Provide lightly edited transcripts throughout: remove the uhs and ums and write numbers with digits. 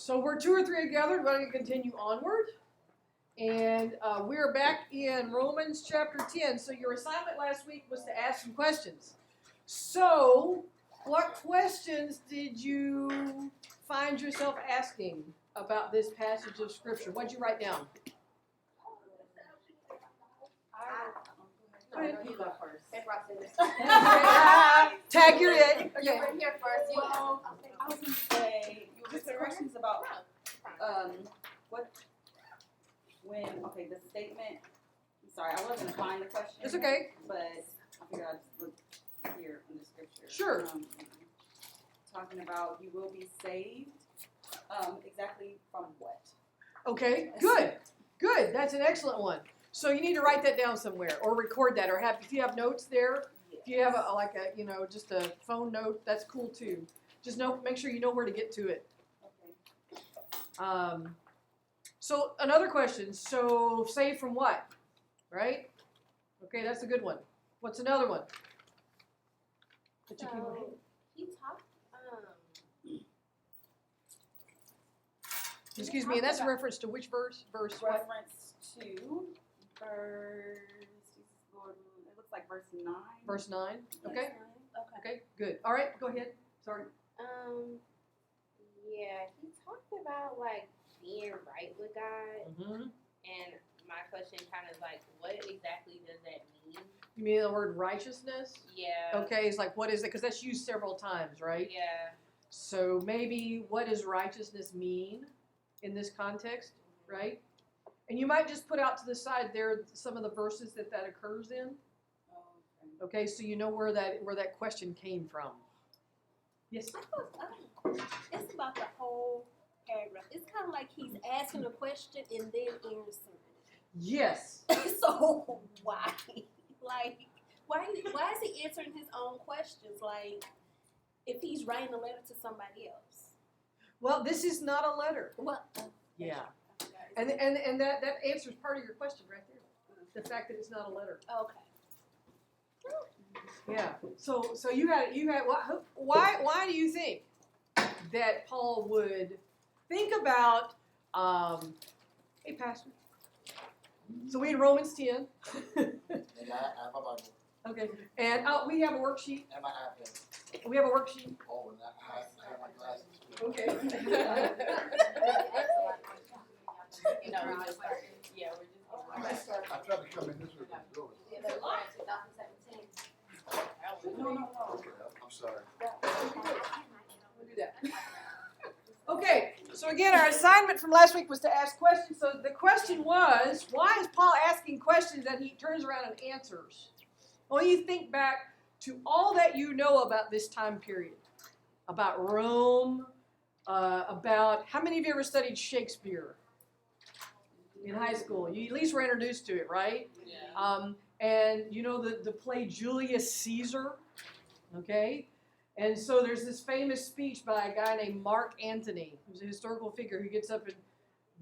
So we're 2 or 3 together. We're going to continue onward. And we're back in Romans chapter 10. So your assignment last week was to ask some questions. So what questions did you find yourself asking about this passage of Scripture? What did you write down? Go ahead. You go first. Tag your head. Okay. You're here first. Well, I was going to say, just questions about the statement. I'm sorry, I wasn't going to find the question. It's okay. But I figured I'd just look here in the scripture. Sure. Talking about you will be saved. Exactly from what? Okay, good. Good. That's an excellent one. So you need to write that down somewhere or record that or if you have notes there, if you have just a phone note, that's cool too. Just make sure you know where to get to it. Okay. So another question. So saved from what? Right? Okay, that's a good one. What's another one? He talked. Excuse me, and that's a reference to which verse? Verse what? Reference to it looks like verse 9. Verse 9. Okay. Okay. Good. All right, go ahead. Sorry. Yeah, he talked about like being right with God, Mm-hmm. and my question kind of like, what exactly does that mean? You mean the word righteousness? Yeah. Okay, it's like, what is it? Because that's used several times, right? Yeah. So maybe what does righteousness mean in this context, right? And you might just put out to the side there some of the verses that occurs in. Okay, so you know where that question came from. Yes? It's about the whole paragraph. It's kind of like he's asking a question and then answering. Yes. So why? Like, why is he answering his own questions? Like, if he's writing a letter to somebody else. Well, this is not a letter. Well, Yeah. And that answers part of your question right there. The fact that it's not a letter. okay. Yeah. So you had why do you think that Paul would think about hey Pastor? So we in Romans 10. And I have my Bible Okay. And we have a worksheet. and my iPad. We have a worksheet. Oh, and I have my glasses. Okay. You know, we're just starting. Yeah, we're just. I tried to come in this way. No. Okay, I'm sorry. We'll do that. Okay, so again, our assignment from last week was to ask questions. So the question was, why is Paul asking questions that he turns around and answers? Well, you think back to all that you know about this time period, about Rome, about how many of you ever studied Shakespeare in high school? You at least were introduced to it, right? Yeah. And you know the play Julius Caesar, okay? And so there's this famous speech by a guy named Mark Antony, who's a historical figure who gets up and,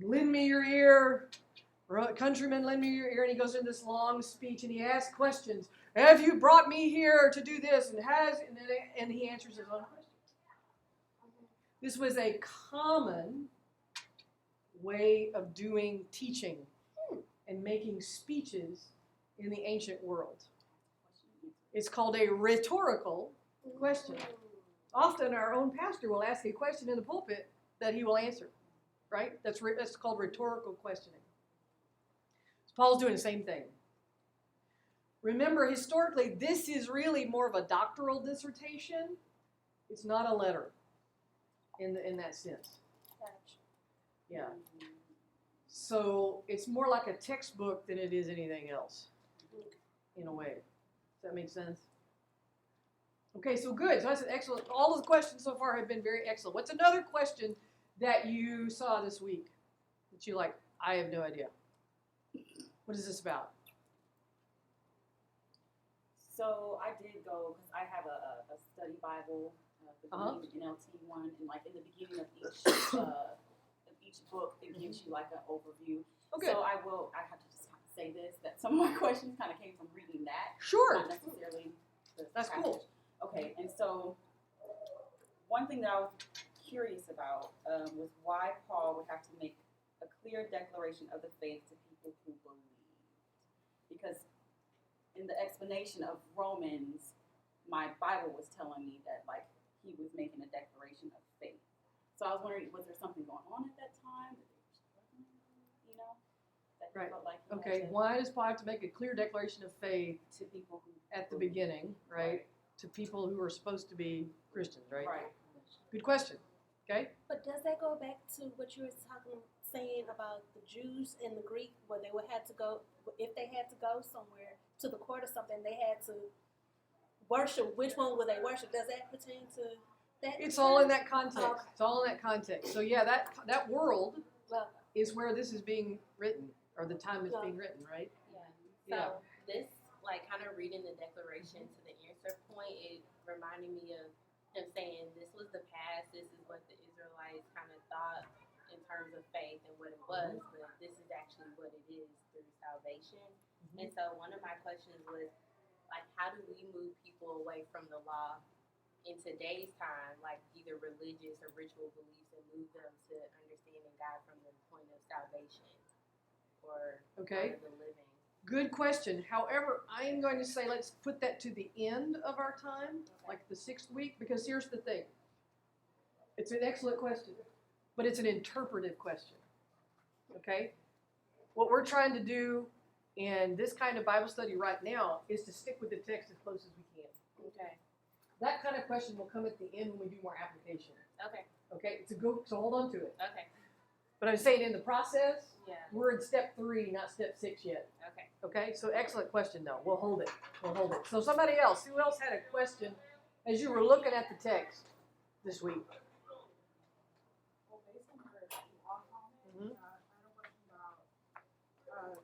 lend me your ear, countrymen, lend me your ear, and he goes into this long speech and he asks questions. Have you brought me here to do this? And he answers his own questions. This was a common way of doing teaching and making speeches in the ancient world. It's called a rhetorical question. Often our own pastor will ask a question in the pulpit that he will answer, right? That's called rhetorical questioning. So Paul's doing the same thing. Remember, historically, this is really more of a doctoral dissertation. It's not a letter in that sense. Yeah. So it's more like a textbook than it is anything else, in a way. Does that make sense? Okay, so good. So that's an excellent. All of the questions so far have been very excellent. What's another question that you saw this week that you like? I have no idea. What is this about? So I did go because I have a study Bible, the NLT one, and like in the beginning of each book, it gives you like an overview. Okay. So I have to just kind of say this, that some of my questions kind of came from reading that. Sure. Not necessarily the That's passage. cool. Okay, and so one thing that I was curious about was why Paul would have to make a clear declaration of the faith to people who believed. Because in the explanation of Romans, my Bible was telling me that like he was making a declaration of faith. So I was wondering, was there something going on at that time? That they were struggling, you know? That they Right. felt like he Okay, had to, why does Paul have to make a clear declaration of faith to people who at the believe. beginning, right? To people who are supposed to be Christians, right? Right. Good question. Okay? But does that go back to what you were saying about the Jews and the Greek, where they would have to go, if they had to go somewhere to the court or something, they had to worship. Which one would they worship? Does that pertain to that? It's all in that context. Okay. It's all in that context. So yeah, that world Well, is where this is being written, or the time it's being written, right? Yeah. Yeah. So this, like, kind of reading the declaration to the answer point, it reminded me of him saying this was the past, this is what the Israelites kind of thought in terms of faith and what it was, but this is actually what it is through salvation. And so one of my questions was, like, how do we move people away from the law in today's time, like either religious or ritual beliefs, and move them to understanding God from the point of salvation or Okay. the living? Good question. However, I'm going to say let's put that to the end of our time, like the 6th week, because here's the thing. It's an excellent question, but it's an interpretive question. Okay? What we're trying to do in this kind of Bible study right now is to stick with the text as close as we can. Okay. That kind of question will come at the end when we do more application. Okay. Okay? So hold on to it. Okay. But I'm saying in the process, Yeah. we're in step 3, not step 6 yet. Okay. Okay, so excellent question though. We'll hold it. We'll hold it. So somebody else, who else had a question as you were looking at the text this week? Well, based on her law comment, I had a question about,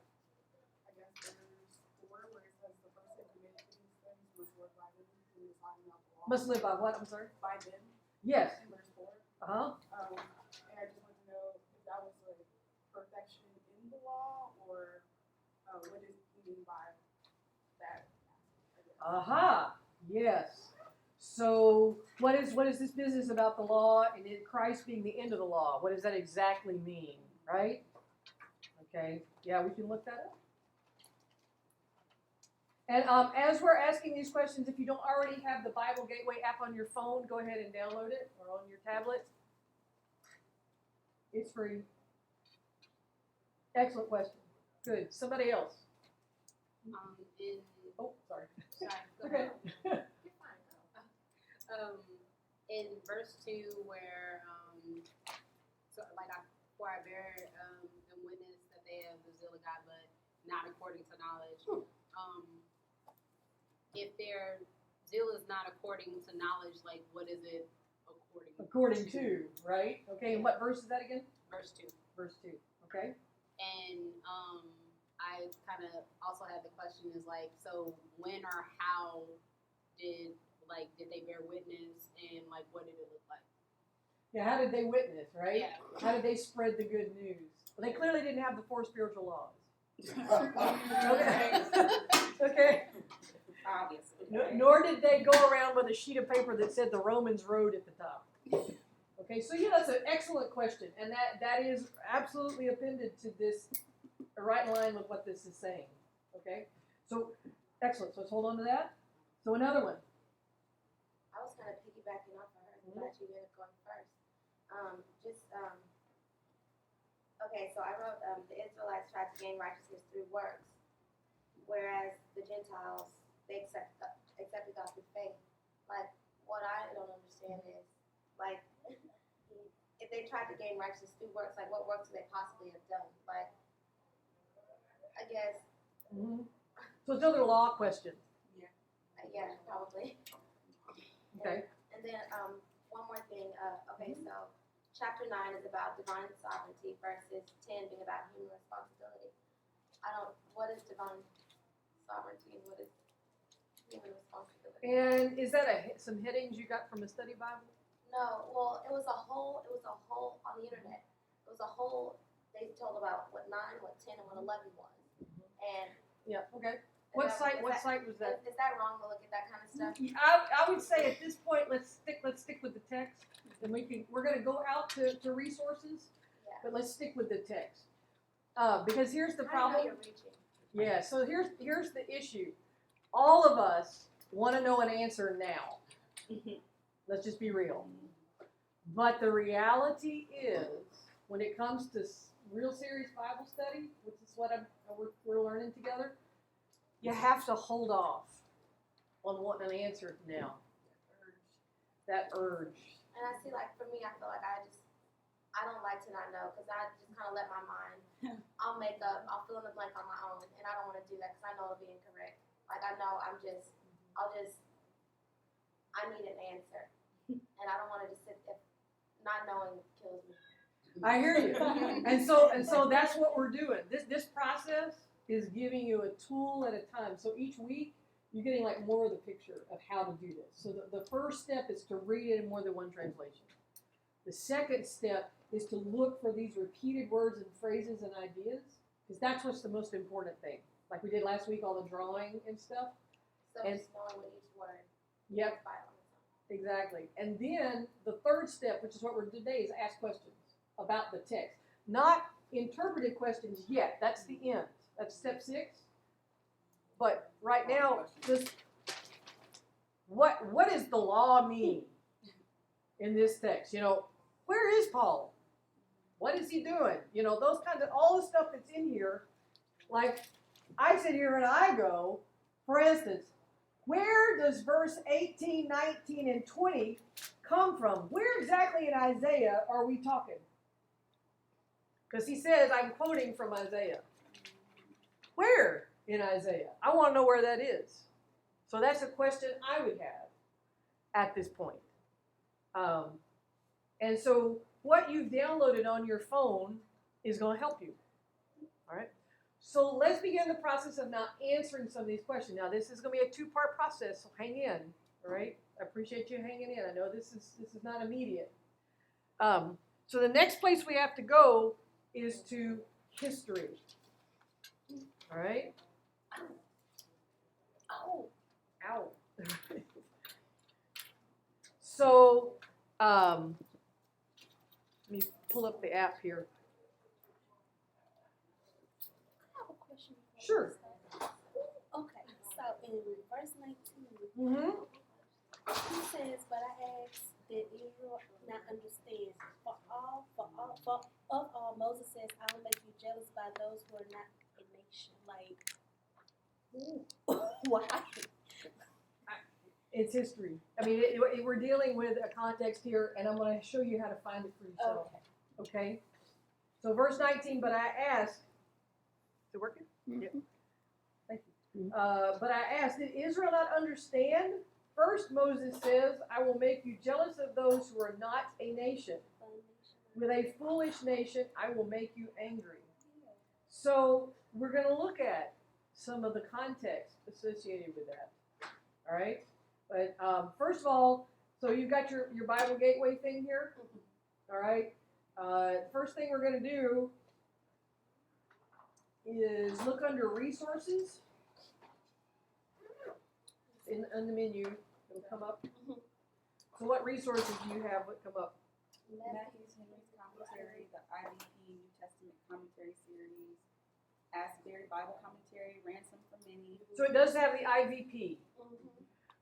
I guess verse 4, where it says the person who made these things must live by them, who is talking about the law. Must live by what? I'm sorry. By them, Yes. in verse 4. Uh-huh. And I just want to know if that was like perfection in the law, or what does he mean by that? I guess. Aha. Yes. So what is this business about the law and Christ being the end of the law? What does that exactly mean? Right? Okay. Yeah, we can look that up. And as we're asking these questions, if you don't already have the Bible Gateway app on your phone, go ahead and download it, or on your tablet. It's free. Excellent question. Good. Somebody else. In Oh, sorry. sorry, go Okay. ahead. In verse 2 where so like for I bear and witness that they have the zeal of God, but not according to knowledge. If their zeal is not according to knowledge, like what is it according to? According to, right? Okay, and what verse is that again? Verse 2. Verse 2. Okay. And I kind of also had the question is like, so when or how did they bear witness, and like what did it look like? Yeah, how did they witness, right? Yeah. How did they spread the good news? Well, they clearly didn't have the 4 spiritual laws. Okay. Okay. Obviously. Nor did they go around with a sheet of paper that said the Romans road at the top. Okay, so yeah, that's an excellent question, and that is absolutely appended to this, right in line with what this is saying. Okay, so excellent. So let's hold on to that. So another one. I was kind of piggybacking off of her. I'm glad you ended up going first. Okay, so I wrote, the Israelites tried to gain righteousness through works, whereas the Gentiles, they accepted God through faith. Like, what I don't understand is, like, if they tried to gain righteousness through works, like, what works could they possibly have done? Like, I guess, So it's another law question. yeah, probably. Okay. And then one more thing. Okay, so chapter 9 is about divine sovereignty versus 10 being about human responsibility. What is divine sovereignty and what is human responsibility? And is that some headings you got from a study Bible? No, well, it was a whole on the internet. It was a whole. They told about what 9, what 10, and what 11 was. And Yeah. Okay. What site was that? Is that wrong to look at that kind of stuff? I would say at this point let's stick with the text. and we're gonna go out to resources, Yeah. but let's stick with the text. Because here's the I know problem. you're reaching. Yeah, so here's the issue. All of us want to know an answer now. Let's just be real. But the reality is, when it comes to real serious Bible study, which is what we're learning together, you have to hold off on wanting an answer now. That urge. And I see, like, for me, I feel like I don't like to not know, because I just kind of let my mind, I'll fill in the blank on my own, and I don't want to do that, because I know it'll be incorrect. Like, I know I need an answer, and I don't want to just sit there, not knowing kills me. I hear you. And so that's what we're doing. This process is giving you a tool at a time. So each week, you're getting like more of the picture of how to do this. So the first step is to read it in more than one translation. The second step is to look for these repeated words and phrases and ideas, because that's what's the most important thing. Like we did last week, all the drawing and stuff. So And- just knowing what each word Yep, is by on its own. exactly. And then the third step, which is what we're doing today, is ask questions about the text. Not interpretive questions yet. That's the end. That's step 6. But right now, just what does the law mean in this text? You know, where is Paul? What is he doing? You know, those kinds of, all the stuff that's in here. Like, I sit here and I go, for instance, where does verse 18, 19, and 20 come from? Where exactly in Isaiah are we talking? Because he says, I'm quoting from Isaiah. Where in Isaiah? I want to know where that is. So that's a question I would have at this point. And so what you've downloaded on your phone is going to help you. All right? So let's begin the process of now answering some of these questions. Now, this is going to be a 2-part process, so hang in. All right? I appreciate you hanging in. I know this is not immediate. So the next place we have to go is to history. All right? Oh, Ow. So, let me pull up the app here. I have a question. before Sure. we start. Okay, so in verse 19, Mm-hmm. he says, "But I ask that Israel not understand. Of all, Moses says, I will make you jealous by those who are not a nation." Like, why? It's history. I mean, we're dealing with a context here, and I'm going to show you how to find it for yourself. Okay. Okay? So, verse 19, but I asked, is it working? Mm-hmm. Yeah. Thank you. But I asked, did Israel not understand? First, Moses says, I will make you jealous of those who are not a nation. With a foolish nation, I will make you angry. So, we're going to look at some of the context associated with that. All right? But first of all, so you've got your Bible Gateway thing here. All right? First thing we're going to do is look under Resources. In the menu, it'll come up. So what resources do you have? What come up? Matthew's Henry's Commentary, the IVP New Testament Commentary Series, Asbury Bible Commentary, Ransom for Many. So it does have the IVP.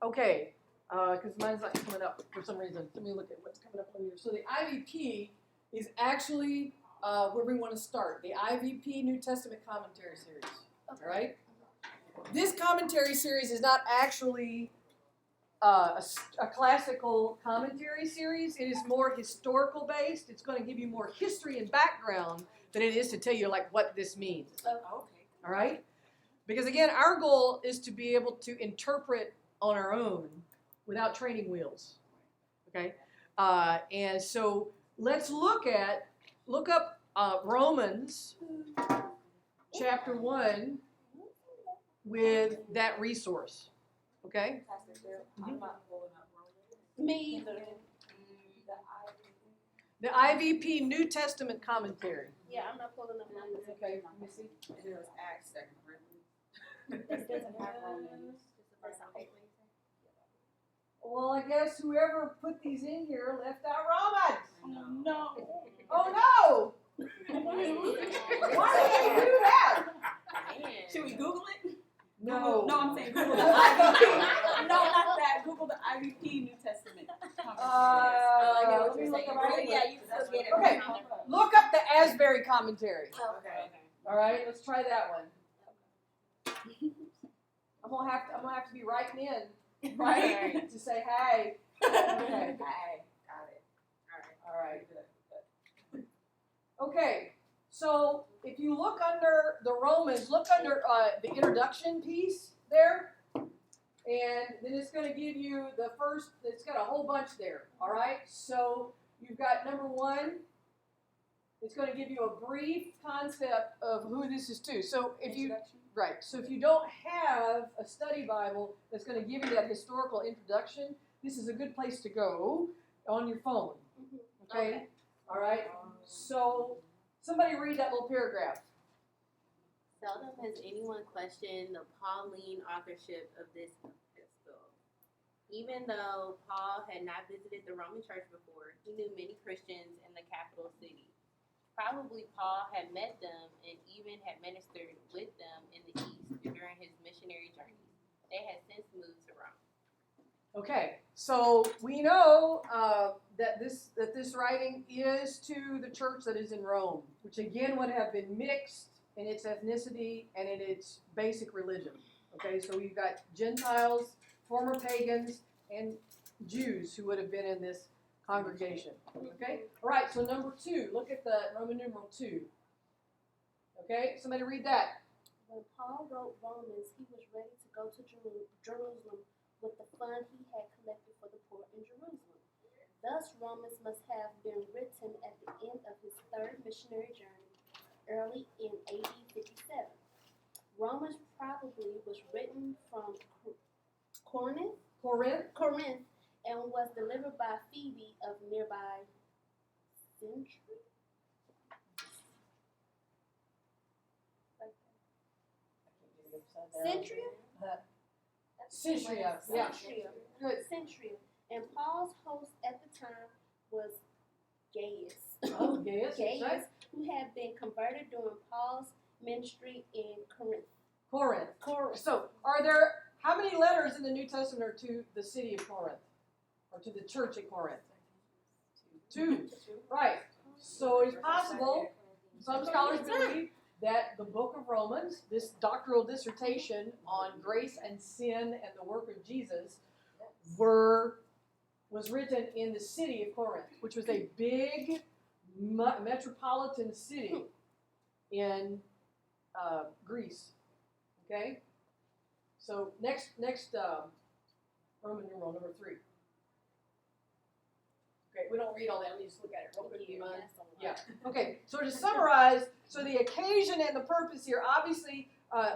Okay, because mine's not coming up for some reason. Let me look at what's coming up on here. So the IVP is actually where we want to start. The IVP New Testament Commentary Series. All right? This commentary series is not actually a classical commentary series. It is more historical based. It's going to give you more history and background than it is to tell you like what this means. Okay. All right? Because again, our goal is to be able to interpret on our own without training wheels. Okay? And so let's look up Romans chapter 1 with that resource. Okay? Pastor Phil, I'm not pulling up Romans. Me either. The The IVP New Testament Commentary. Yeah, I'm not pulling up numbers. Okay, let me see. There's Acts, Second Corinthians. This doesn't have Romans. Well, I guess whoever put these in here left out Romans. Oh, no. Oh no! Why did they do that? Man. Should we Google it? No. No, I'm saying Google the IVP. No, not that. Google the IVP New Testament. Let me look up Right? right Yeah, you still get it. Okay. Look up the Asbury commentary. Okay. All right, let's try that one. I'm gonna have to be writing in, right, to say hey. Okay. Hi. Got it. All right. Okay. So if you look under the Romans, look under the introduction piece there, and then it's going to give you the first. It's got a whole bunch there. All right. So you've got number 1. It's going to give you a brief concept of who this is to. So if you right, so if you don't have a study Bible that's going to give you that historical introduction, this is a good place to go on your phone. Okay. Okay. All right. So somebody read that little paragraph. Seldom has anyone questioned the Pauline authorship of this epistle. Even though Paul had not visited the Roman church before, he knew many Christians in the capital city. Probably Paul had met them and even had ministered with them in the East during his missionary journeys. They had since moved to Rome. Okay, so we know that this writing is to the church that is in Rome, which again would have been mixed in its ethnicity and in its basic religion. Okay, so we've got Gentiles, former pagans, and Jews who would have been in this congregation. Okay, all right. So number 2, look at the Roman numeral 2. Okay, somebody read that. When Paul wrote Romans, he was ready to go to Jerusalem with the fund he had collected for the poor in Jerusalem. Thus, Romans must have been written at the end of his 3rd missionary journey, early in AD 57. Romans probably was written from Corinth, and was delivered by Phoebe of nearby Century. Centuria, yeah. Good. Centuria. And Paul's host at the time was Gaius. Oh, Gaius, that's right. Who had been converted during Paul's ministry in Corinth. Corinth. So, how many letters in the New Testament are to the city of Corinth? Or to the church at Corinth? 2. Right. So it's possible, some scholars believe, that the book of Romans, this doctoral dissertation on grace and sin and the work of Jesus, was written in the city of Corinth, which was a big metropolitan city in Greece. Okay? So next Roman numeral number 3. Okay, we don't read all that. Let me just look at it real quick. Yeah. Okay, so to summarize, so the occasion and the purpose here, obviously,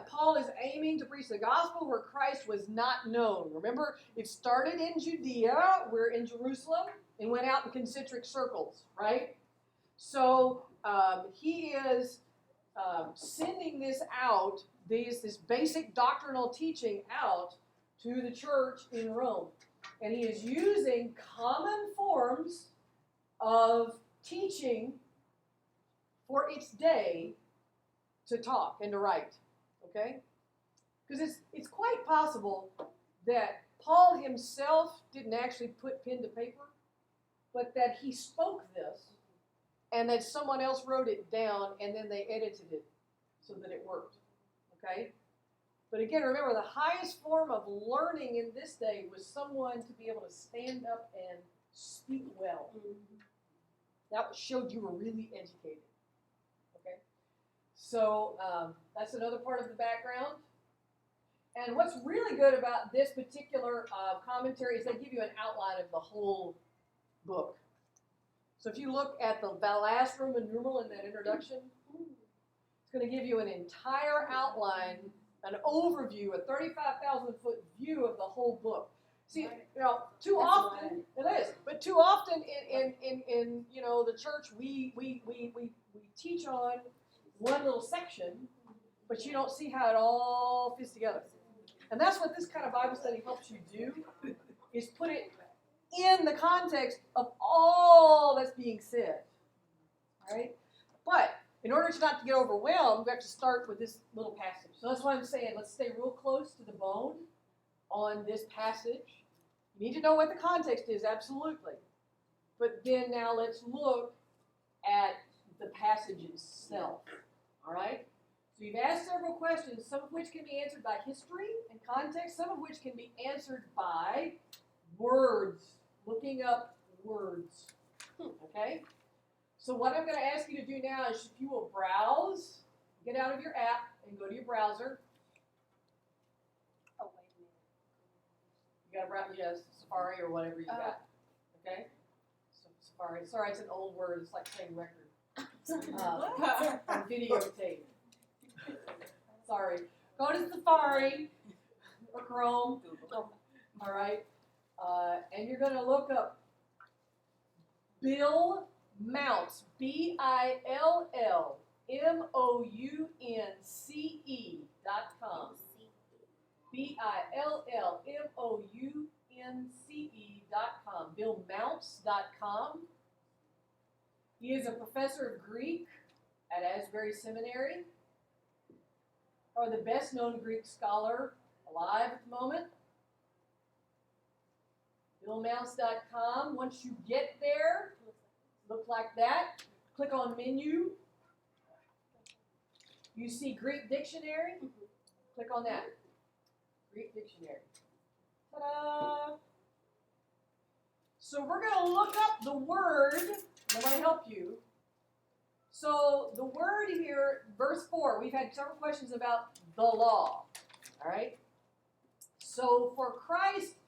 Paul is aiming to preach the gospel where Christ was not known. Remember, it started in Judea, we're in Jerusalem, and went out in concentric circles, right? So he is sending this out, this basic doctrinal teaching out to the church in Rome. And he is using common forms of teaching for its day to talk and to write. Okay? Because it's quite possible that Paul himself didn't actually put pen to paper, but that he spoke this and that someone else wrote it down and then they edited it so that it worked. Okay? But again, remember, the highest form of learning in this day was someone to be able to stand up and speak well. That showed you were really educated. Okay? So that's another part of the background. And what's really good about this particular commentary is they give you an outline of the whole book. So if you look at the last Roman numeral in that introduction, it's going to give you an entire outline, an overview, a 35,000-foot view of the whole book. See, too often it is, but too often in the church we teach on one little section, but you don't see how it all fits together. And that's what this kind of Bible study helps you do. is put it in the context of all that's being said. All right? But in order to not to get overwhelmed, we have to start with this little passage. So that's why I'm saying let's stay real close to the bone on this passage. You need to know what the context is, absolutely. But then now let's look at the passage itself. All right? So you've asked several questions, some of which can be answered by history and context, some of which can be answered by words, looking up words. Okay? So what I'm going to ask you to do now is if you will browse, get out of your app and go to your browser. Oh, wait a minute. You got to browse, yes, Safari or whatever you got. Okay? So Safari. Sorry, it's an old word. It's like saying record. Or videotape. Sorry. Go to Safari or Chrome. All right. And you're going to look up Bill Mounce, BILLMOUNCE.com. BILLMOUNCE.com. BillMounce.com. He is a professor of Greek at Asbury Seminary, or the best known Greek scholar alive at the moment. BillMounce.com. Once you get there, look like that. Click on menu. You see Greek dictionary. Click on that. Greek dictionary. Ta-da! So we're going to look up the word. I'm going to help you. So the word here, verse 4, we've had several questions about the law. All right? So for Christ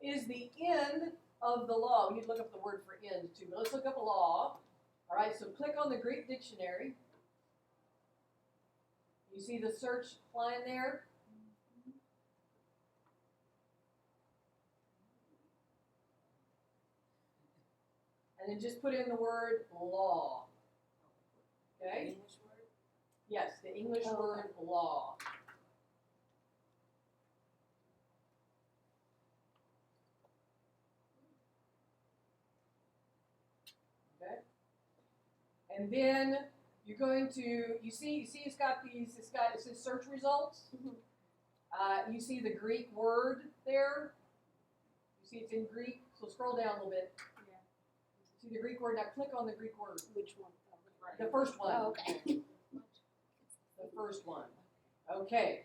is the end of the law. We need to look up the word for end too, but let's look up law. All right, so click on the Greek dictionary. You see the search line there? And then just put in the word law. Okay? English word? Yes, the English word law. Okay? And then you're going to, you see it's got these, it says search results. You see the Greek word there. You see it's in Greek. So scroll down a little bit. Yeah. See the Greek word. Now click on the Greek word. Which one? The first one. Oh, okay. The first one. Okay.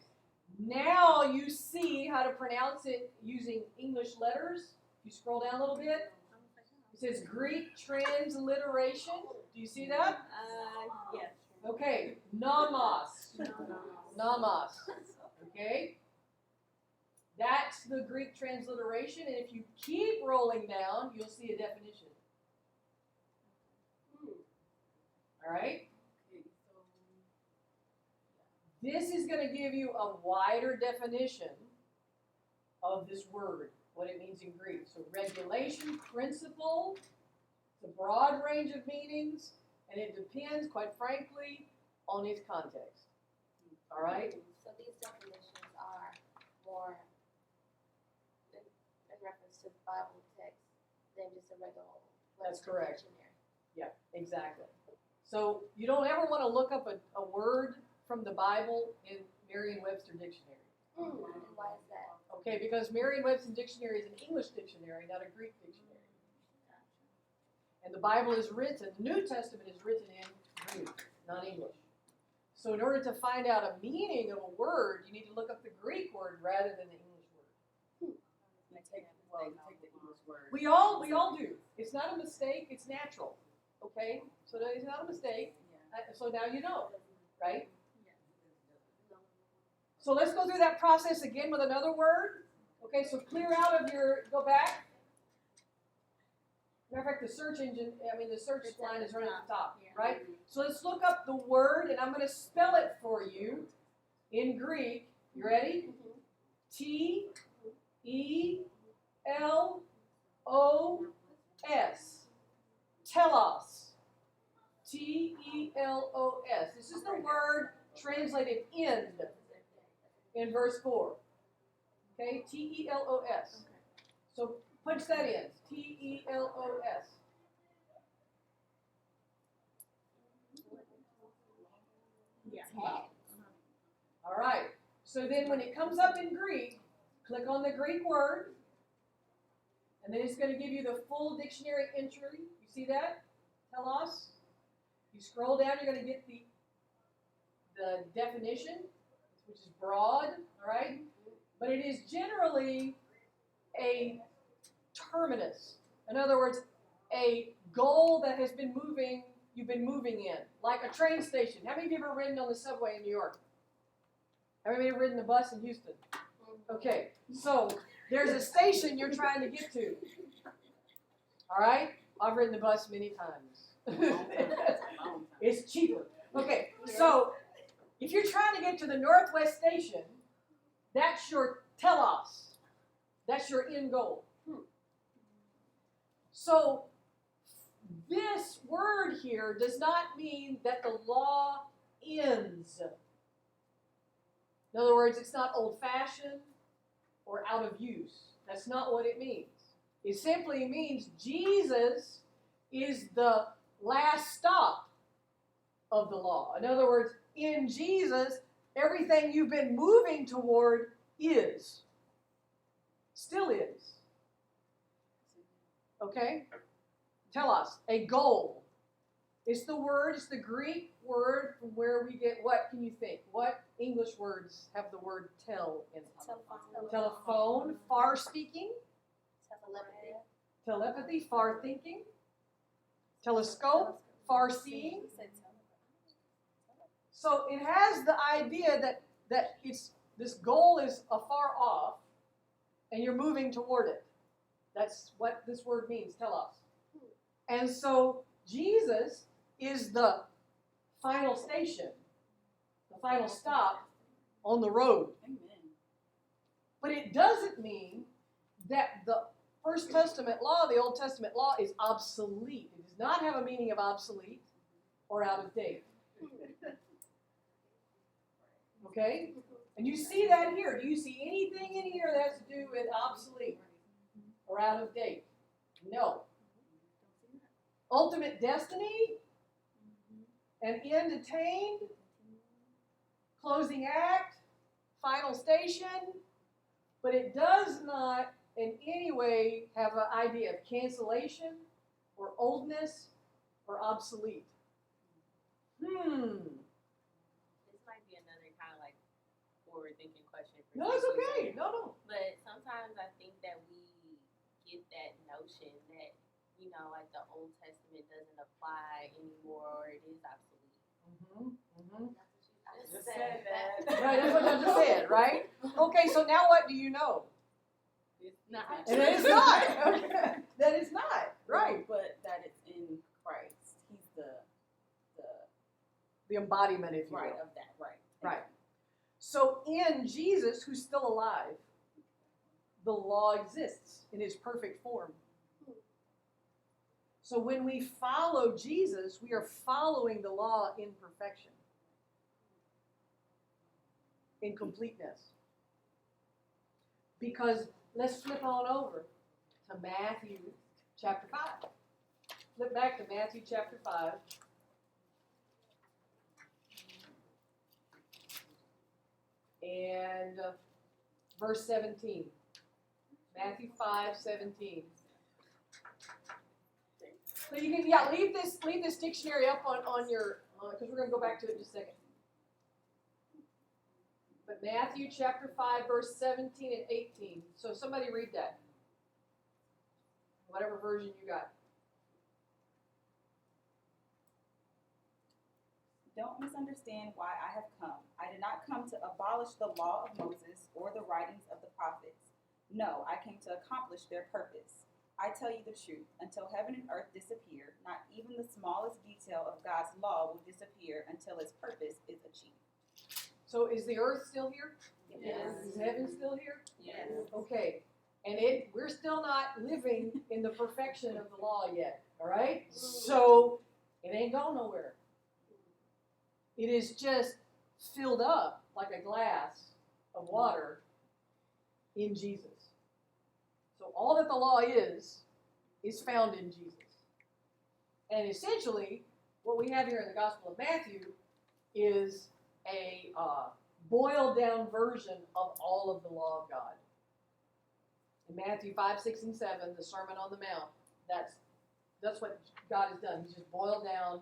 Now you see how to pronounce it using English letters. If you scroll down a little bit, it says Greek transliteration. Do you see that? Yes. Okay. Nomos. Nomos. Okay. That's the Greek transliteration. And if you keep rolling down, you'll see a definition. All right? This is going to give you a wider definition of this word, what it means in Greek. So regulation, principle, it's a broad range of meanings, and it depends, quite frankly, on its context. All right? So these definitions are more in reference to Bible text than just a regular That's Webster correct. dictionary. Yeah, exactly. So you don't ever want to look up a word from the Bible in Merriam-Webster dictionary. And why is that? Okay, because Merriam-Webster dictionary is an English dictionary, not a Greek dictionary. And the Bible is written, the New Testament is written in Greek, not English. So in order to find out a meaning of a word, you need to look up the Greek word rather than the English word. You take the English word. We all do. It's not a mistake, it's natural. Okay? So it's not a mistake. So now you know, right? So let's go through that process again with another word. Okay, so clear out of your, go back. Matter of fact, the search line is right at the top, right? So let's look up the word, and I'm going to spell it for you in Greek. You ready? T-E-L-O-S. Telos. T-E-L-O-S. This is the word translated end in verse 4. Okay, T-E-L-O-S. So punch that in. Telos. Yeah. All right. So then when it comes up in Greek, click on the Greek word, and then it's going to give you the full dictionary entry. You see that? Telos. You scroll down, you're going to get the definition, which is broad, all right? But it is generally a terminus. In other words, a goal that has been moving, you've been moving in, like a train station. How many of you have ever ridden on the subway in New York? How many of you have ridden the bus in Houston? Okay, so there's a station you're trying to get to. All right? I've ridden the bus many times. It's cheaper. Okay, so if you're trying to get to the Northwest Station, that's your telos. That's your end goal. So this word here does not mean that the law ends. In other words, it's not old-fashioned or out of use. That's not what it means. It simply means Jesus is the last stop of the law. In other words, in Jesus, everything you've been moving toward is. Still is. Okay? Tell us, a goal. It's the word, it's the Greek word from where we get, what can you think? What English words have the word tell in them? Telephone, far speaking. Telepathy, far thinking. Telescope, far seeing. So it has the idea that it's this goal is afar off and you're moving toward it. That's what this word means, telos. And so Jesus is the final station, the final stop on the road. Amen. But it doesn't mean that the First Testament law, the Old Testament law, is obsolete. It does not have a meaning of obsolete or out of date. Okay? And you see that here. Do you see anything in here that has to do with obsolete or out of date? No. Ultimate destiny, an end attained, closing act, final station, but it does not in any way have an idea of cancellation or oldness or obsolete. This might be another kind of like forward-thinking question. For No, it's people. okay. No. But sometimes I think that we get that notion that, you know, like the Old Testament doesn't apply anymore or it is obsolete. I just said that. Right, that's what I just said, right? Okay, so now what do you know? It's Not And it is not. Okay. That is not, right. But that it's in Christ. He's The embodiment, if you will. right of that, right. Right. So in Jesus, who's still alive, the law exists in its perfect form. So when we follow Jesus, we are following the law in perfection, in completeness. Because let's flip on over to Matthew chapter 5. Flip back to Matthew chapter 5. And verse 17. Matthew 5:17. So you can, leave this dictionary up on your, because we're going to go back to it in just a second. But Matthew chapter 5, verse 17 and 18. So somebody read that. Whatever version you got. Don't misunderstand why I have come. I did not come to abolish the law of Moses or the writings of the prophets. No, I came to accomplish their purpose. I tell you the truth, until heaven and earth disappear, not even the smallest detail of God's law will disappear until its purpose is achieved. So is the earth still here? Yes. Is heaven still here? Yes. Okay. And we're still not living in the perfection of the law yet. All right? So it ain't going nowhere. It is just filled up like a glass of water in Jesus. So all that the law is found in Jesus. And essentially, what we have here in the Gospel of Matthew is a boiled down version of all of the law of God. In Matthew 5, 6, and 7, the Sermon on the Mount, that's what God has done. He's just boiled down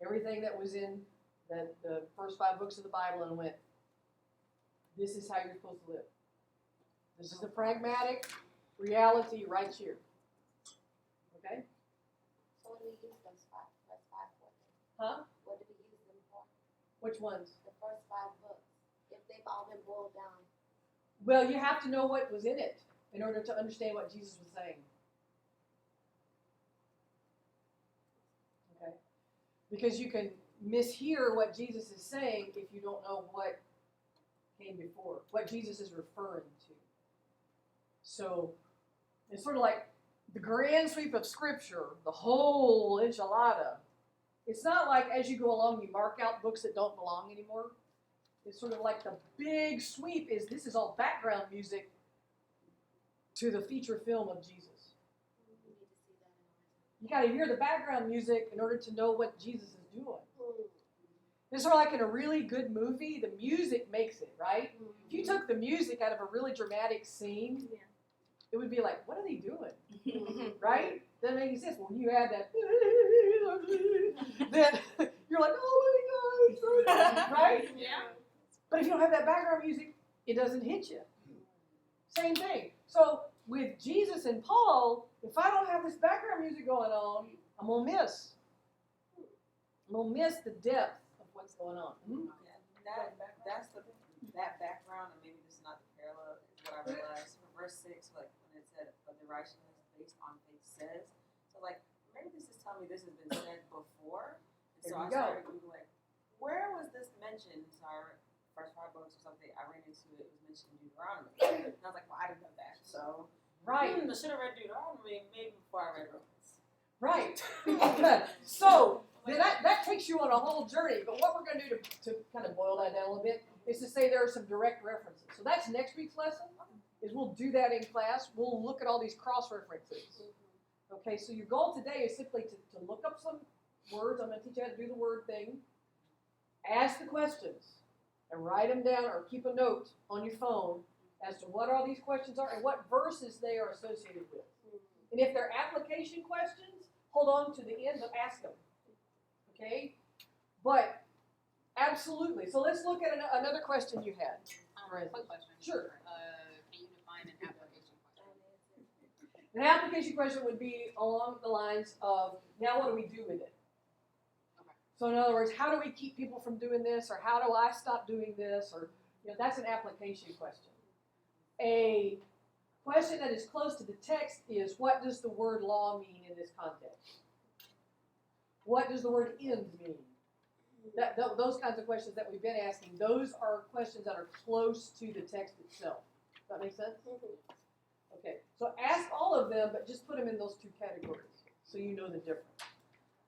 everything that was in the first 5 books of the Bible and went, this is how you're supposed to live. This is the pragmatic reality right here. Okay? So what do we use those first five for? Huh? What do we use them for? Which ones? The first 5 books, if they've all been boiled down. Well, you have to know what was in it in order to understand what Jesus was saying. Okay? Because you can mishear what Jesus is saying if you don't know what came before, what Jesus is referring to. So it's sort of like the grand sweep of Scripture, the whole enchilada. It's not like as you go along you mark out books that don't belong anymore. It's sort of like the big sweep is this is all background music to the feature film of Jesus. We need to see that in You got to hear the background music in order to know what Jesus is doing. It's sort of like in a really good movie, the music makes it, right? If you took the music out of a really dramatic scene, it would be like, what are they doing? Right? Doesn't make any sense. When you add that, then you're like, oh my gosh, right? Yeah. But if you don't have that background music, it doesn't hit you. Same thing. So with Jesus and Paul, if I don't have this background music going on, I'm going to miss. I'm going to miss the depth of what's going on. That background, and maybe this is not the parallel, is what I realized from verse 6, like when it said, but the righteousness based on faith says. So like, maybe this is telling me this has been said before. And so There I you go. started Googling, where was this mentioned? So first 5 books or something, I ran into it was mentioned in Deuteronomy. And I was like, well, I didn't know that. So, Right. I should have read Deuteronomy maybe before I read Romans. Right. So then that takes you on a whole journey. But what we're going to do to kind of boil that down a little bit is to say there are some direct references. So that's next week's lesson. Is we'll do that in class. We'll look at all these cross references. Okay. So your goal today is simply to look up some words. I'm going to teach you how to do the word thing. Ask the questions and write them down or keep a note on your phone as to what all these questions are and what verses they are associated with. And if they're application questions, hold on to the end but ask them. Okay? But absolutely. So let's look at another question you had. Quick question. Sure. Can you define an application question? An application question would be along the lines of, now what do we do with it? Okay. So in other words, how do we keep people from doing this, or how do I stop doing this, or that's an application question. A question that is close to the text is, what does the word law mean in this context? What does the word end mean? Those kinds of questions that we've been asking, those are questions that are close to the text itself. Does that make sense? Okay, so ask all of them, but just put them in those 2 categories so you know the difference.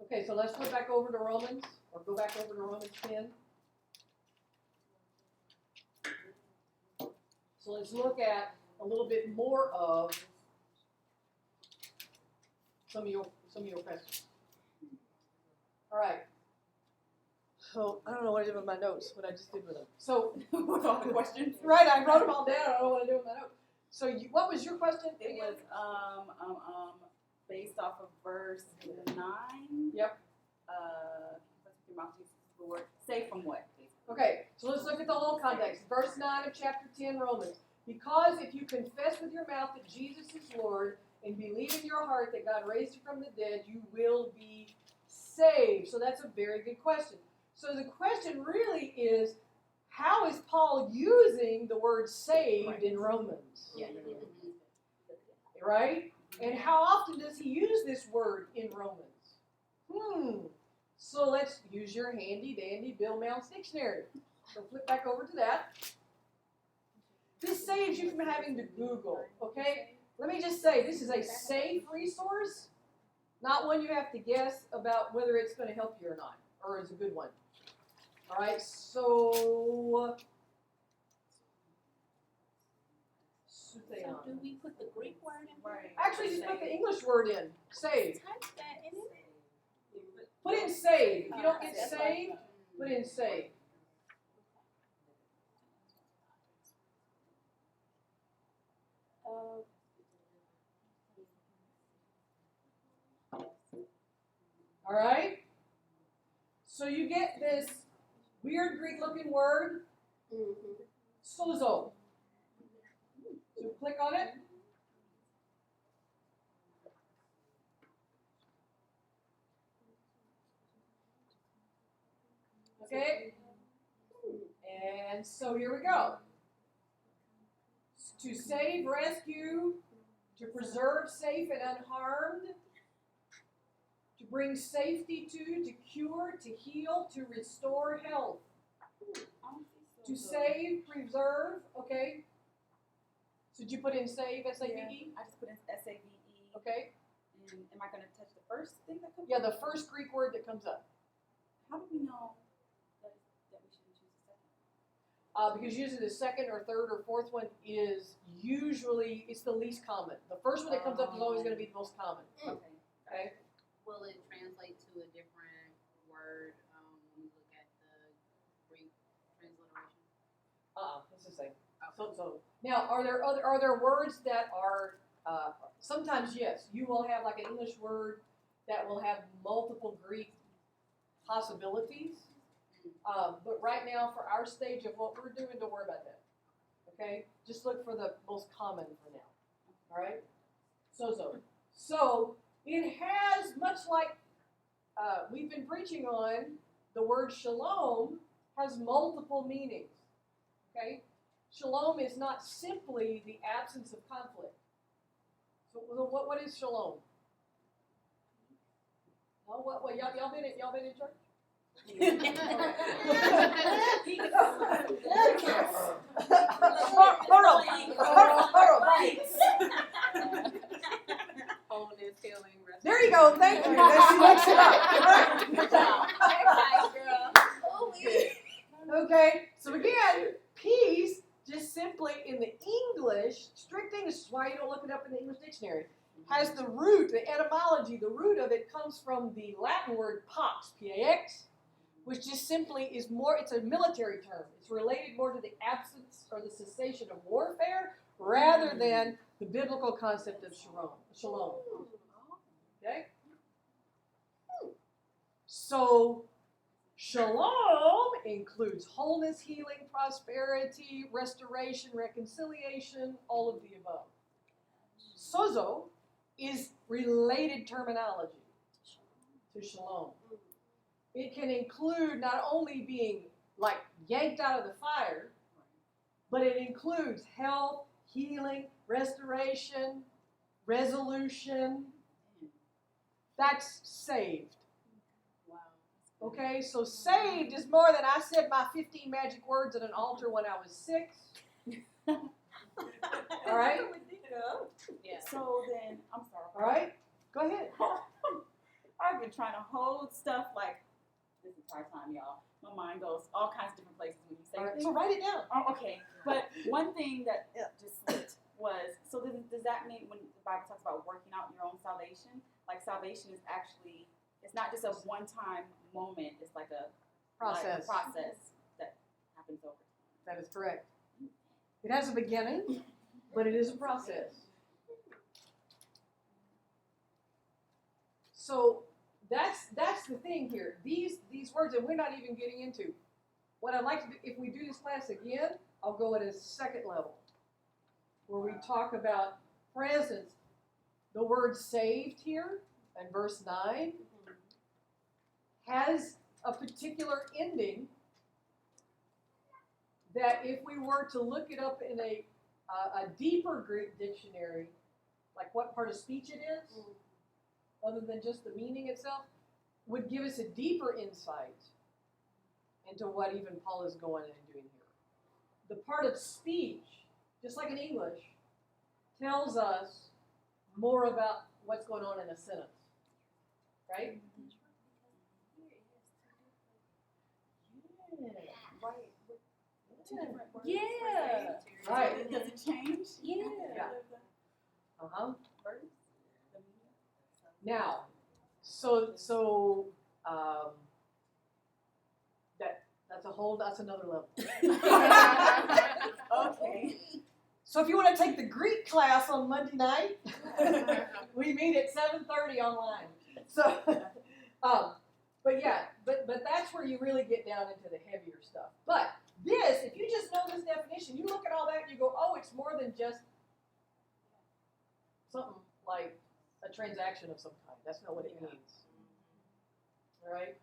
Okay, so let's flip back over to Romans, or go back over to Romans 10. So let's look at a little bit more of some of your questions. All right. So I don't know what I did with my notes, what I just did with them. So With all the questions. right, I wrote them all down. I don't know what I did with my notes. So what was your question? It was based off of verse 9. Yep. What's your mouth, Jesus, the word? Say from what? Okay, so let's look at the whole context. Verse 9 of chapter 10, Romans. Because if you confess with your mouth that Jesus is Lord and believe in your heart that God raised him from the dead, you will be saved. So that's a very good question. So the question really is, how is Paul using the word saved in Romans? Yeah. Right? And how often does he use this word in Romans? So let's use your handy dandy Bill Mounts dictionary. So flip back over to that. This saves you from having to Google, okay? Let me just say, this is a safe resource, not one you have to guess about whether it's going to help you or not, or is a good one. All right, so So Sutheon. do we put the Greek word in? Right. Actually, just put the English word in. Save. Type that in it. Put in save. If you don't get That's save, put in save. Uh, All right? So you get this weird Greek looking word, sozo. So click on it. Okay? And so here we go. To save, rescue, to preserve safe and unharmed, to bring safety to cure, to heal, to restore health. To save, preserve, okay. So did you put in save, S-A-V-E? I just put in S-A-V-E. Okay. And am I gonna touch the first thing that comes Yeah, up? the first Greek word that comes up. How do we know that we shouldn't choose the second? Because usually the second or third or fourth one is usually, it's the least common. The first one that comes up is always going to be the most common. Okay. Okay? Will it translate to a different word when we look at the Greek transliteration? It's the same. So now, are there words that are sometimes yes, you will have like an English word that will have multiple Greek possibilities. But right now, for our stage of what we're doing, don't worry about that. Okay, just look for the most common for now. All right. Sozo. So it has much like we've been preaching on. The word shalom has multiple meanings. Okay. Shalom is not simply the absence of conflict. So what is shalom? No, what y'all been in church? Wholeness, healing, There you go. Thank you. She looks it up. Okay. So again, peace, just simply in the English, strict English, is why you don't look it up in the English dictionary, has the root, the etymology, the root of it comes from the Latin word pax, P-A-X, which just simply is more, it's a military term. It's related more to the absence or the cessation of warfare rather than the biblical concept of shalom. Okay? So, shalom includes wholeness, healing, prosperity, restoration, reconciliation, all of the above. Sozo is related terminology to shalom. It can include not only being like yanked out of the fire, but it includes health, healing, restoration, resolution. That's saved. Wow. Okay, so saved is more than I said my 15 magic words at an altar when I was 6. All right? Yeah. So then, I'm sorry. All right? Go ahead. I've been trying to hold stuff like this entire time, y'all. My mind goes all kinds of different places when you say All right, things. so write it down. Oh, okay. But one thing that just slipped was, so does that mean when the Bible talks about working out your own salvation, like salvation is actually, it's not just a one-time moment, it's like a Process. process that happens over time. That is correct. It has a beginning, but it is a process. So that's the thing here. These words that we're not even getting into. What I'd like to do, if we do this class again, I'll go at a second level, where we talk about presence. The word saved here in verse 9 has a particular ending that if we were to look it up in a deeper Greek dictionary, like what part of speech it is, other than just the meaning itself, would give us a deeper insight into what even Paul is going and doing here. The part of speech, just like in English, tells us more about what's going on in a sentence, right? Yeah. Right. Two different words. Yeah. Right. Does it change? Yeah. Uh-huh. Words? The meaning? Now, that's another level. Okay. So if you want to take the Greek class on Monday night, we meet at 7:30 online. So, but that's where you really get down into the heavier stuff. But this, if you just know this definition, you look at all that and you go, oh, it's more than just something like a transaction of some kind. That's not what it means. All right?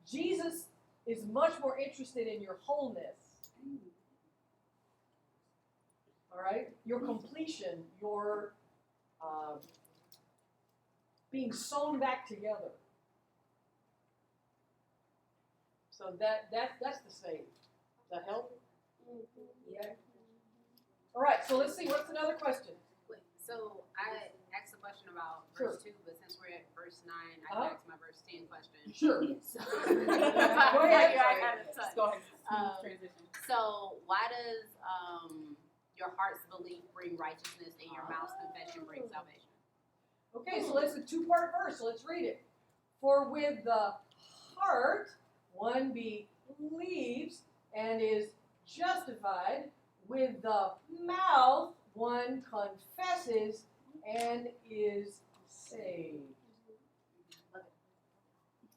Jesus is much more interested in your wholeness. All right? Your completion, your being sewn back together. So that's the stage. Does that help? Yeah. All right, so let's see. What's another question? Wait, so I asked a question about Sure. verse 2, but since we're at verse 9, I Uh-huh. can ask my verse 10 question. Sure. Go ahead. Go ahead. Transition. So why does your heart's belief bring righteousness and your mouth's confession bring salvation? Okay, so it's a two-part verse, so let's read it. For with the heart one believes and is justified, with the mouth one confesses and is saved.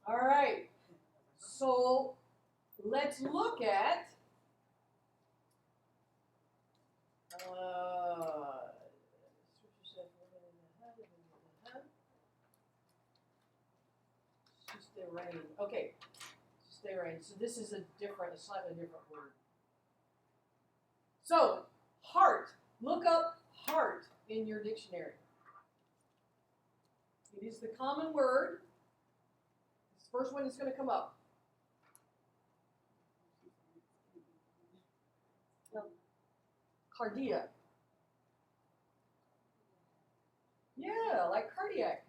All right, so let's look at okay, so this is a slightly different word. So, heart, look up heart in your dictionary. It is the common word. It's the first one that's going to come up. Cardia. Yeah, like cardiac.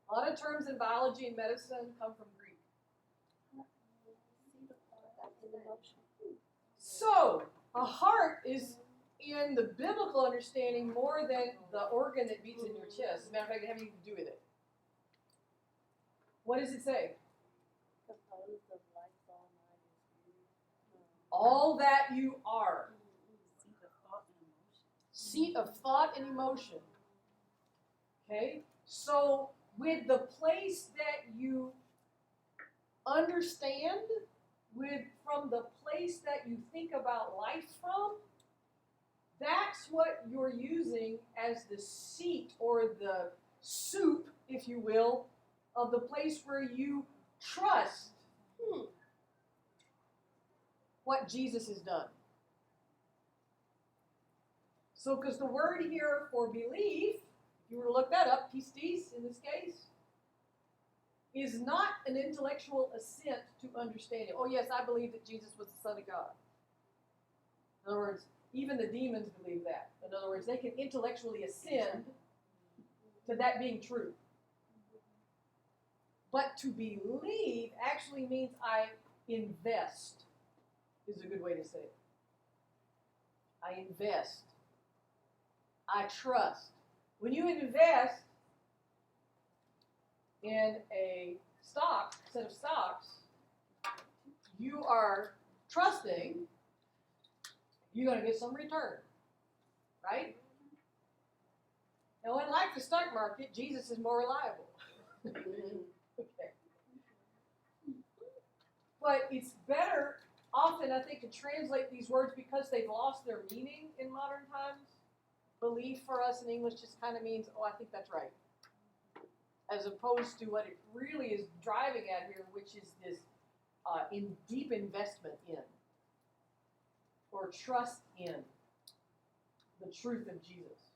A lot of terms in biology and medicine come from Greek. So, a heart is, in the biblical understanding, more than the organ that beats in your chest. As a matter of fact, it has anything to do with it. What does it say? All that you are. Seat of thought and emotion. Okay? So, with the place that you understand, from the place that you think about life from, that's what you're using as the seat or the soup, if you will, of the place where you trust what Jesus has done. So, because the word here for belief, if you were to look that up, pistis in this case, is not an intellectual assent to understanding. Oh, yes, I believe that Jesus was the Son of God. In other words, even the demons believe that. In other words, they can intellectually ascend to that being true. But to believe actually means I invest, is a good way to say it. I invest. I trust. When you invest in a set of stocks, you are trusting you're going to get some return, right? Now, unlike the stock market, Jesus is more reliable. Okay. But it's better, often, I think, to translate these words because they've lost their meaning in modern times. Belief for us in English just kind of means, oh, I think that's right. As opposed to what it really is driving at here, which is this deep investment in or trust in the truth of Jesus.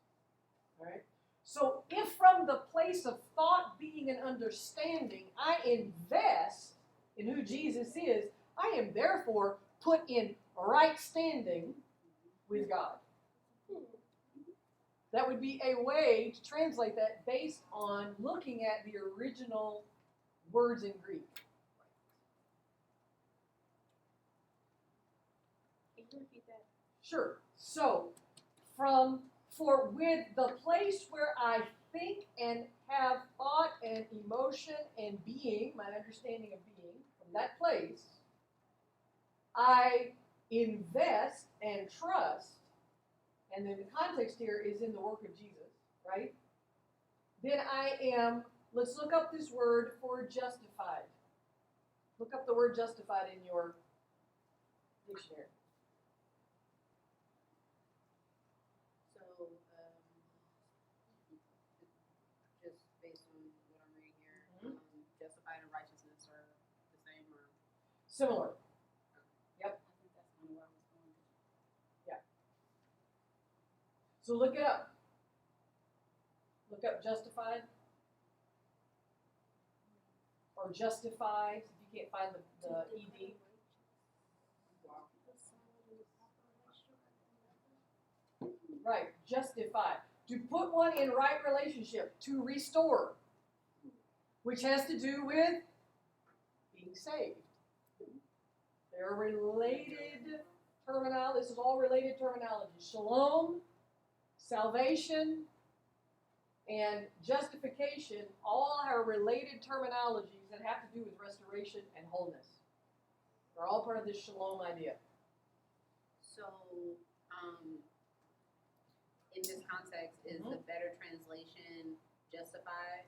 All right? So if from the place of thought, being, and understanding, I invest in who Jesus is, I am therefore put in right standing with God. That would be a way to translate that based on looking at the original words in Greek. Sure. So, for with the place where I think and have thought and emotion and being, my understanding of being, from that place, I invest and trust, and then the context here is in the work of Jesus, right? Then I am, let's look up this word for justified. Look up the word justified in your dictionary. So, just based on what I'm reading here, justified and righteousness are the same or? Similar. I think that's kind of where I was going. So look it up. Look up justified. Or justify, if you can't find the ED. Right, justify. To put one in right relationship, to restore, which has to do with being saved. They're related terminology. This is all related terminology. Shalom, salvation, and justification all are related terminologies that have to do with restoration and wholeness. They're all part of this shalom idea. So, in this context, is the better translation justified?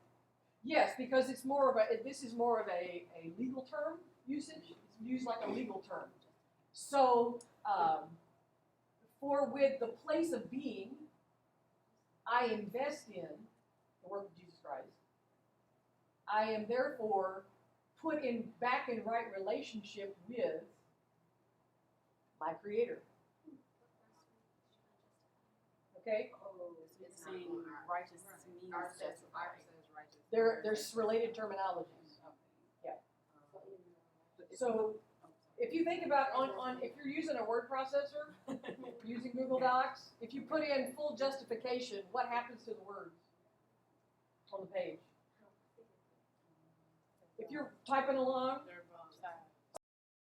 Yes, because it's more of this is more of a legal term usage. It's used like a legal term. So, for with the place of being, I invest in the work of Jesus Christ. I am therefore put back in right relationship with my Creator. Okay? Oh, so it's saying righteous means Ours says justified. righteous. They're related terminologies. Yeah. So if you think about if you're using a word processor, using Google Docs, if you put in full justification, what happens to the words on the page? If you're typing along,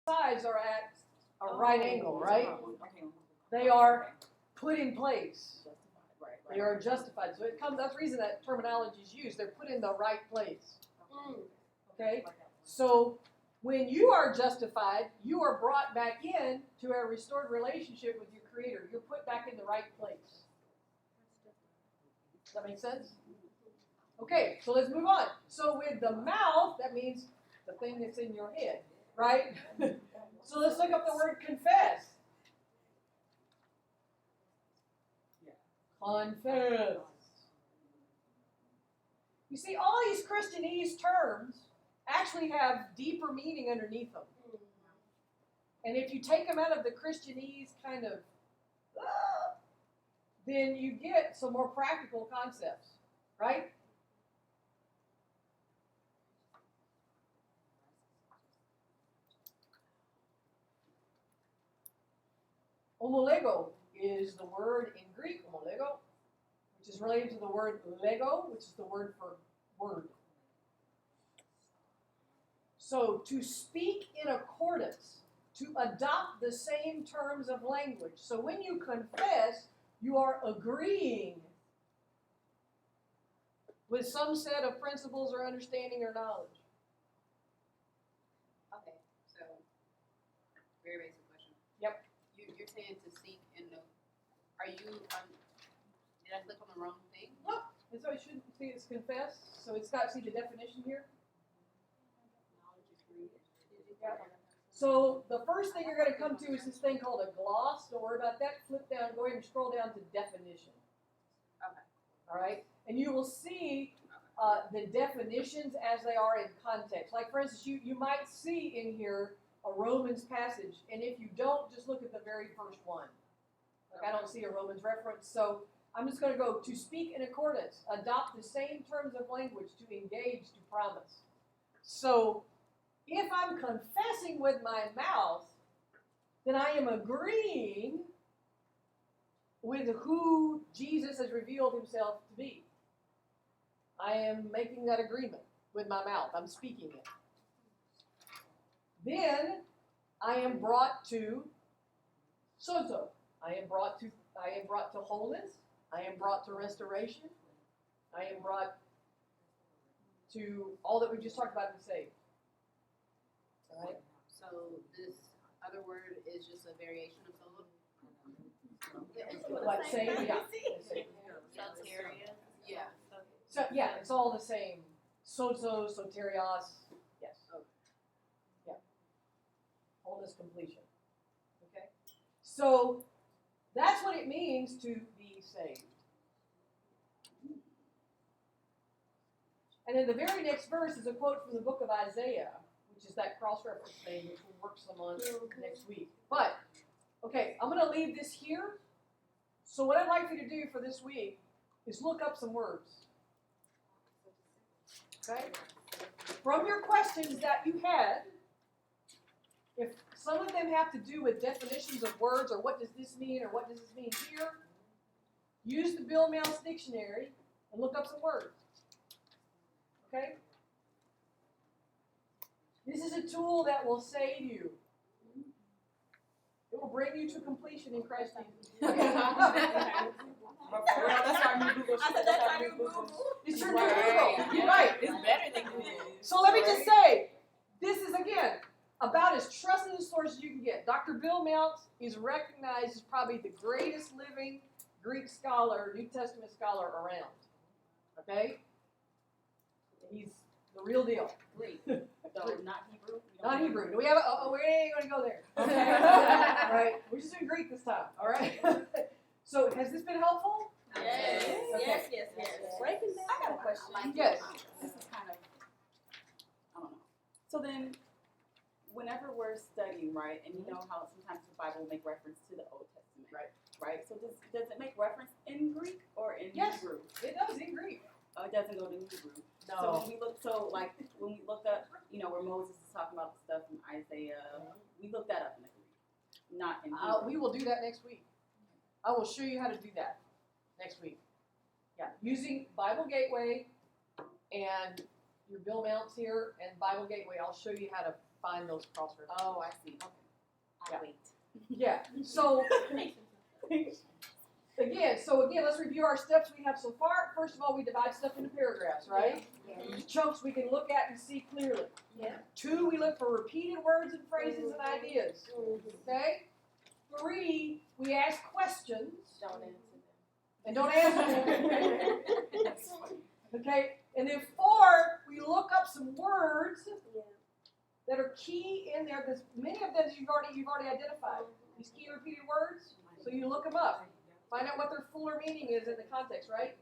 sides are at a right angle, right? Okay. They are put in place. Justified, right. They are justified. So it comes. That's the reason that terminology is used. They're put in the right place. Okay. So when you are justified, you are brought back in to a restored relationship with your Creator. You're put back in the right place. Does that make sense? Okay, so let's move on. So with the mouth, that means the thing that's in your head, right? So let's look up the word confess. Confess. You see, all these Christianese terms actually have deeper meaning underneath them. And if you take them out of the Christianese kind of, then you get some more practical concepts, right? Homolego is the word in Greek, homolego, which is related to the word lego, which is the word for word. So to speak in accordance, to adopt the same terms of language. So when you confess, you are agreeing with some set of principles or understanding or knowledge. Okay, so very basic question. Yep. You're saying to seek and know. Are you? Did I click on the wrong thing? No, and so it should see it's confess. So it's got see the definition here. Yeah. So the first thing you're going to come to is this thing called a gloss. Don't worry about that. Flip down. Go ahead and scroll down to definition. Okay. All right, and you will see the definitions as they are in context. Like for instance, you might see in here a Romans passage, and if you don't, just look at the very first one. Like I don't see a Romans reference, so I'm just going to go to speak in accordance, adopt the same terms of language, to engage, to promise. So if I'm confessing with my mouth, then I am agreeing with who Jesus has revealed himself to be. I am making that agreement with my mouth. I'm speaking it. Then I am brought to sozo, I am brought to wholeness. I am brought to restoration. I am brought to all that we just talked about in saved. All right? So this other word is just a variation of solo? Like saved, yeah. Saved. Soteria? Yeah. So yeah, it's all the same. Sozo, soterios, yes. Yeah. Wholeness, completion. Okay? So that's what it means to be saved. And then the very next verse is a quote from the book of Isaiah, which is that cross-reference thing, which we'll work some on next week. But, okay, I'm going to leave this here. So what I'd like you to do for this week is look up some words. Okay? From your questions that you had, if some of them have to do with definitions of words, or what does this mean, or what does this mean here, use the Bill Mouse Dictionary and look up some words. Okay? This is a tool that will save you. It will bring you to completion in Christ Jesus. That's our new Google. That's our new Google. It's your new Google. You're right. It's better than Google. So let me just say, this is, again, about as trusted a source as you can get. Dr. Bill Mounts is recognized as probably the greatest living Greek scholar, New Testament scholar around. Okay? He's the real deal. Greek, though not Hebrew. Not Hebrew. Do we have we ain't going to go there. Okay? All right. We're just doing Greek this time. All right? So has this been helpful? Yes, yes, yes, yes. Breaking down. I got a question. Yes. This is kind of, I don't know. So then, whenever we're studying, right, and you know how sometimes the Bible will make reference to the Old Testament, right? So does it make reference in Greek or in Yes. Hebrew? It does in Greek. Oh, it doesn't go to Hebrew. So No. when we look, when we look up, where Moses is talking about the stuff from Isaiah, we look that up in the Greek, not in Hebrew. We will do that next week. I will show you how to do that next week. Yeah, using Bible Gateway and your Bill Mounts here and Bible Gateway, I'll show you how to find those cross references. Oh, I see. Okay. Yeah. I'll wait. Yeah. So again, let's review our steps we have so far. First of all, we divide stuff into paragraphs, right? Chunks we can look at and see clearly. Yeah. 2, we look for repeated words and phrases and ideas. Okay? 3, we ask questions. Don't answer them. And don't answer them. Okay? And then 4, we look up some words that are key in there, because many of them you've already identified. These key repeated words, so you look them up. Find out what their fuller meaning is in the context, right?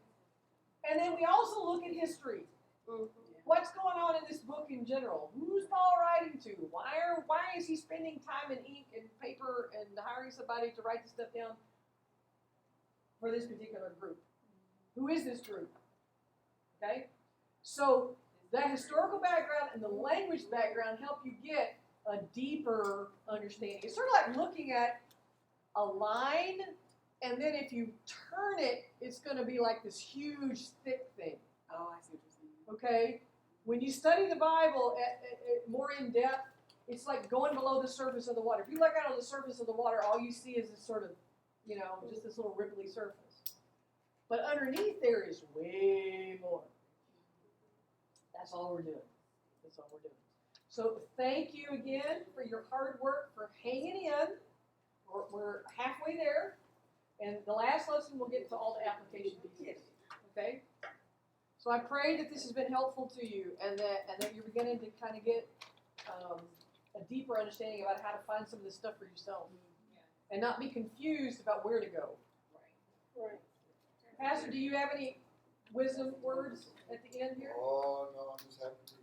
And then we also look at history. What's going on in this book in general? Who's Paul writing to? Why is he spending time and ink and paper and hiring somebody to write this stuff down for this particular group? Who is this group? Okay? So the historical background and the language background help you get a deeper understanding. It's sort of like looking at a line, and then if you turn it, it's going to be like this huge, thick thing. Oh, I see what you're saying. Okay? When you study the Bible more in depth, it's like going below the surface of the water. If you look out on the surface of the water, all you see is this sort of, just this little ripply surface. But underneath there is way more. That's all we're doing. That's all we're doing. So thank you again for your hard work, for hanging in. We're halfway there. And the last lesson, we'll get to all the application pieces. Okay? So I pray that this has been helpful to you, and that you're beginning to kind of get a deeper understanding about how to find some of this stuff for yourself, and not be confused about where to go. Right. Pastor, do you have any wisdom words at the end here? Oh, no, I'm just happy to be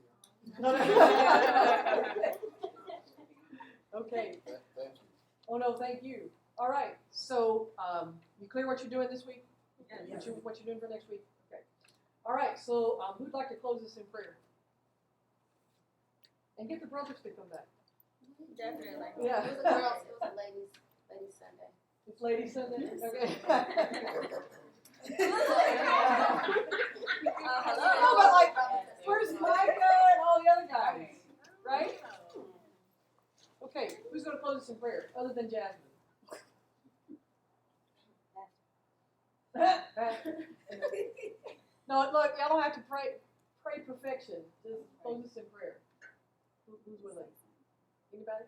Okay. here. Thank you. Oh no, thank you. All right. So you clear what you're doing this week? What you're doing for next week? Okay. All right. So who'd like to close this in prayer? And get the brothers to come back. Definitely. Yeah. It was a girls, it was a ladies Sunday. It's Ladies Sunday. Okay. Hello. No, but like, where's Micah and all the other guys? Right? Okay. Who's going to close us in prayer other than Jasmine? No, look, y'all don't have to pray perfection. Just close us in prayer. Who's willing? Anybody?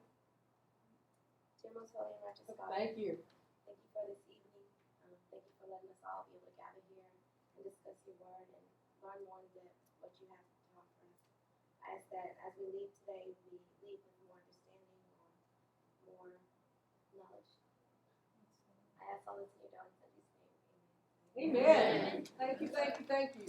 Dear most holy and righteous God, Thank you. thank you for this evening. Thank you for letting us all be able to gather here and discuss your word and learn more in depth what you have to offer us. I ask that as we leave today, we leave with more understanding or more knowledge. I ask all this in your darling son's name. Amen. Amen. Thank you, thank you, thank you.